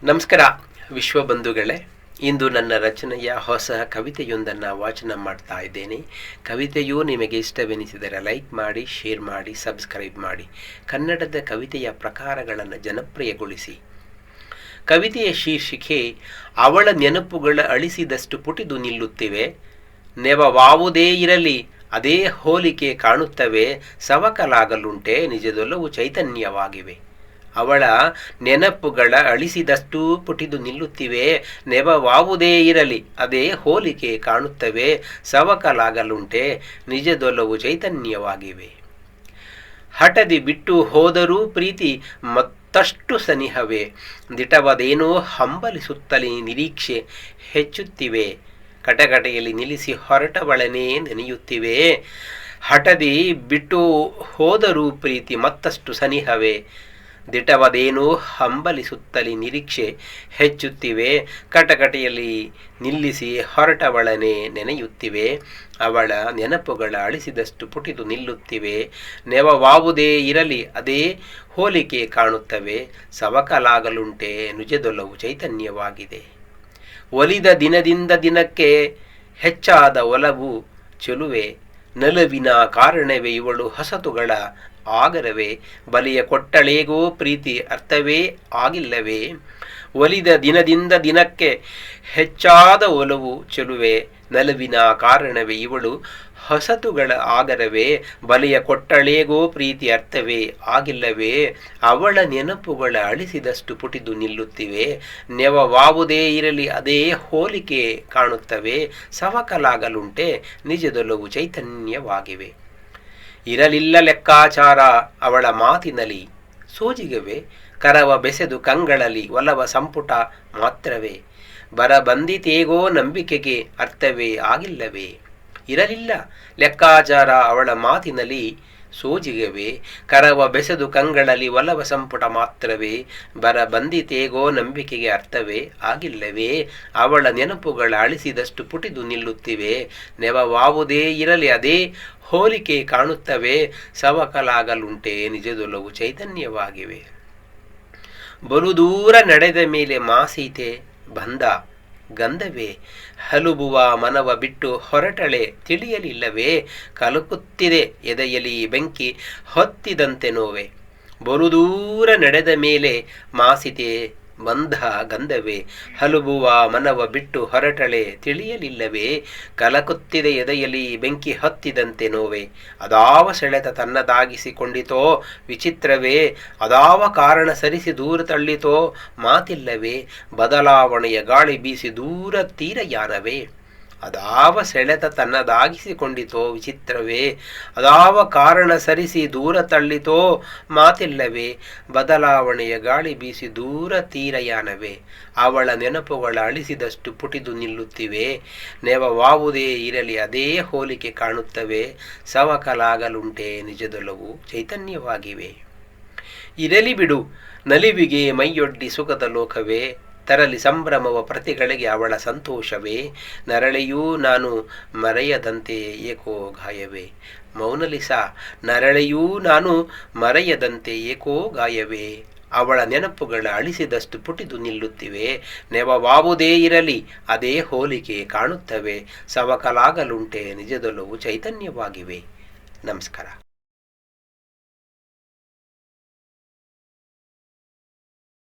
ನಮಸ್ಕಾರ ವಿಶ್ವಬಂಧುಗಳೇ. ಇಂದು ನನ್ನ ರಚನೆಯ ಹೊಸ ಕವಿತೆಯೊಂದನ್ನು ವಾಚನ ಮಾಡ್ತಾ ಇದ್ದೇನೆ. ಕವಿತೆಯು ನಿಮಗೆ ಇಷ್ಟವೆನಿಸಿದರೆ ಲೈಕ್ ಮಾಡಿ, ಶೇರ್ ಮಾಡಿ, ಸಬ್ಸ್ಕ್ರೈಬ್ ಮಾಡಿ. ಕನ್ನಡದ ಕವಿತೆಯ ಪ್ರಕಾರಗಳನ್ನು ಜನಪ್ರಿಯಗೊಳಿಸಿ. ಕವಿತೆಯ ಶೀರ್ಷಿಕೆ ಅವಳ ನೆನಪುಗಳ ಅಳಿಸಿದಷ್ಟು ಪುಟಿದು ನಿಲ್ಲುತ್ತಿವೆ, ನೆವವಾವುದೇ ಇರಲಿ ಅದೇ ಹೋಲಿಕೆ ಕಾಣುತ್ತವೆ, ಸವಕಲಾಗಲುಂಟೆ ನಿಜದೊಲವು ಚೈತನ್ಯವಾಗಿವೆ. ಅವಳ ನೆನಪುಗಳ ಅಳಿಸಿದಷ್ಟು ಪುಟಿದು ನಿಲ್ಲುತ್ತಿವೆ, ನೆವವಾವುದೇ ಇರಲಿ ಅದೇ ಹೋಲಿಕೆ ಕಾಣುತ್ತವೆ, ಸವಕಲಾಗಲುಂಟೆ ನಿಜದೊಲವು ಚೈತನ್ಯವಾಗಿವೆ. ಹಠದಿ ಬಿಟ್ಟು ಹೋದರೂ ಪ್ರೀತಿ ಮತ್ತಷ್ಟು ಸನಿಹವೇ, ದಿಟವದೇನೋ ಹಂಬಲಿಸುತ್ತಲೇ ನಿರೀಕ್ಷೆ ಹೆಚ್ಚುತ್ತಿವೆ, ಕಟಕಟೆಯಲ್ಲಿ ನಿಲ್ಲಿಸಿ ಹೊರಟವಳನೇ ನೆನೆಯುತ್ತಿವೆ. ಹಠದಿ ಬಿಟ್ಟು ಹೋದರೂ ಪ್ರೀತಿ ಮತ್ತಷ್ಟು ಸನಿಹವೇ, ದಿಟವದೇನೋ ಹಂಬಲಿಸುತ್ತಲೇ ನಿರೀಕ್ಷೆ ಹೆಚ್ಚುತ್ತಿವೆ, ಕಟಕಟೆಯಲ್ಲಿ ನಿಲ್ಲಿಸಿ ಹೊರಟವಳನೆ ನೆನೆಯುತ್ತಿವೆ. ಅವಳ ನೆನಪುಗಳ ಅಳಿಸಿದಷ್ಟು ಪುಟಿದು ನಿಲ್ಲುತ್ತಿವೆ, ನೆವವಾವುದೇ ಇರಲಿ ಅದೇ ಹೋಲಿಕೆ ಕಾಣುತ್ತವೆ, ಸವಕಲಾಗಲುಂಟೆ ನಿಜದೊಲವು ಚೈತನ್ಯವಾಗಿದೆ. ಒಲಿದ ದಿನದಿಂದ ದಿನಕ್ಕೆ ಹೆಚ್ಚಾದ ಒಲವು ಚೆಲುವೆ, ನಲುವಿನ ಕಾರಣವೇ ಇವಳು ಹೊಸತುಗಳ ಆಗರವೇ, ಬಲಿಯ ಕೊಟ್ಟಳೇಗೋ ಪ್ರೀತಿ ಅರ್ಥವೇ ಆಗಿಲ್ಲವೇ. ಒಲಿದ ದಿನದಿಂದ ದಿನಕ್ಕೆ ಹೆಚ್ಚಾದ ಒಲವು ಚೆಲುವೆ, ನಲುವಿನ ಕಾರಣವೇ ಇವಳು ಹೊಸತುಗಳ ಆಗರವೇ, ಬಲಿಯ ಕೊಟ್ಟಳೇಗೋ ಪ್ರೀತಿ ಅರ್ಥವೇ ಆಗಿಲ್ಲವೇ. ಅವಳ ನೆನಪುಗಳ ಅಳಿಸಿದಷ್ಟು ಪುಟಿದು ನಿಲ್ಲುತ್ತಿವೆ, ನೆವವಾವುದೇ ಇರಲಿ ಅದೇ ಹೋಲಿಕೆ ಕಾಣುತ್ತವೆ, ಸವಕಲಾಗಲುಂಟೆ ನಿಜದೊಲವು ಚೈತನ್ಯವಾಗಿವೆ. ಇರಲಿಲ್ಲ ಲೆಕ್ಕಾಚಾರ ಅವಳ ಮಾತಿನಲ್ಲಿ ಸೋಜಿಗವೇ, ಕರವ ಬೆಸೆದು ಕಂಗಳಲ್ಲಿ ಒಲವ ಸಂಪುಟ ಮಾತ್ರವೇ, ಬರಬಂದಿತೇಗೋ ನಂಬಿಕೆಗೆ ಅರ್ಥವೇ ಆಗಿಲ್ಲವೇ. ಇರಲಿಲ್ಲ ಲೆಕ್ಕಾಚಾರ ಅವಳ ಮಾತಿನಲ್ಲಿ ಸೋಜಿಗವೇ, ಕರವ ಬೆಸೆದು ಕಂಗಳಲ್ಲಿ ಒಲವ ಸಂಪುಟ ಮಾತ್ರವೇ, ಬರಬಂದಿತೇಗೋ ನಂಬಿಕೆಗೆ ಅರ್ಥವೇ ಆಗಿಲ್ಲವೇ. ಅವಳ ನೆನಪುಗಳ ಅಳಿಸಿದಷ್ಟು ಪುಟಿದು ನಿಲ್ಲುತ್ತಿವೆ, ನೆವವಾವುದೇ ಇರಲಿ ಅದೇ ಹೋಲಿಕೆ ಕಾಣುತ್ತವೆ, ಸವಕಲಾಗಲುಂಟೆ ನಿಜದೊಲವು ಚೈತನ್ಯವಾಗಿವೆ. ಬಲು ದೂರ ನಡೆದ ಮೇಲೆ ಮಾಸೀತೆ ಬಂದ ಗಂಧವೇ, ಹಲುಬುವ ಮನವ ಬಿಟ್ಟು ಹೊರಟಳೆ ತಿಳಿಯಲಿಲ್ಲವೇ, ಕಲಕುತ್ತಿದೆ ಎದೆಯಲಿ ಬೆಂಕಿ ಹೊತ್ತಿದಂತೆ ನೋವೆ. ಬಲು ದೂರ ನಡೆದ ಮೇಲೆ ಮಾಸಿತೆ ಬಂಧ ಗಂಧವೇ, ಹಲುಬುವ ಮನವ ಬಿಟ್ಟು ಹೊರಟಳೆ ತಿಳಿಯಲಿಲ್ಲವೇ, ಕಲಕುತ್ತಿದೆ ಎದೆಯಲಿ ಬೆಂಕಿ ಹತ್ತಿದಂತೆ ನೋವೆ. ಅದಾವ ಸೆಳೆತ ತನ್ನದಾಗಿಸಿಕೊಂಡಿತೋ ವಿಚಿತ್ರವೇ, ಅದಾವ ಕಾರಣ ಸರಿಸಿ ದೂರ ತಳ್ಳಿತೋ ಮಾತಿಲ್ಲವೇ, ಬದಲಾವಣೆಯ ಗಾಳಿ ಬೀಸಿ ದೂರ ತೀರಯಾನವೇ. ಅದಾವ ಸೆಳೆತ ತನ್ನದಾಗಿಸಿಕೊಂಡಿತೋ ವಿಚಿತ್ರವೇ, ಅದಾವ ಕಾರಣ ಸರಿಸಿ ದೂರ ತಳ್ಳಿತೋ ಮಾತಿಲ್ಲವೇ, ಬದಲಾವಣೆಯ ಗಾಳಿ ಬೀಸಿ ದೂರ ತೀರಯಾನವೇ. ಅವಳ ನೆನಪುಗಳ ಅಳಿಸಿದಷ್ಟು ಪುಟಿದು ನಿಲ್ಲುತ್ತಿವೆ, ನೆವವಾವುದೇ ಇರಲಿ ಅದೇ ಹೋಲಿಕೆ ಕಾಣುತ್ತವೆ, ಸವಕಲಾಗಲುಂಟೆ ನಿಜದೊಲವು ಚೈತನ್ಯವಾಗಿವೆ. ಇರಲಿ ಬಿಡು ನಲಿವಿಗೆ ಮೈಯೊಡ್ಡಿ ಸುಖದ ಲೋಕವೇ, ತರಲಿ ಸಂಭ್ರಮವ ಪ್ರತಿಗಳಿಗೆ ಅವಳ ಸಂತೋಷವೇ, ನರಳೆಯೂ ನಾನು ಮರೆಯದಂತೆ ಏಕೋ ಗಾಯವೇ. ಮೌನಲಿಸ ನರಳೆಯೂ ನಾನು ಮರೆಯದಂತೆ ಏಕೋ ಗಾಯವೇ. ಅವಳ ನೆನಪುಗಳ ಅಳಿಸಿದಷ್ಟು ಪುಟಿದು ನಿಲ್ಲುತ್ತಿವೆ, ನೆವವಾವುದೇ ಇರಲಿ ಅದೇ ಹೋಲಿಕೆ ಕಾಣುತ್ತವೆ, ಸವಕಲಾಗಲುಂಟೆ ನಿಜದೊಲವು ಚೈತನ್ಯವಾಗಿವೆ. ನಮಸ್ಕಾರ.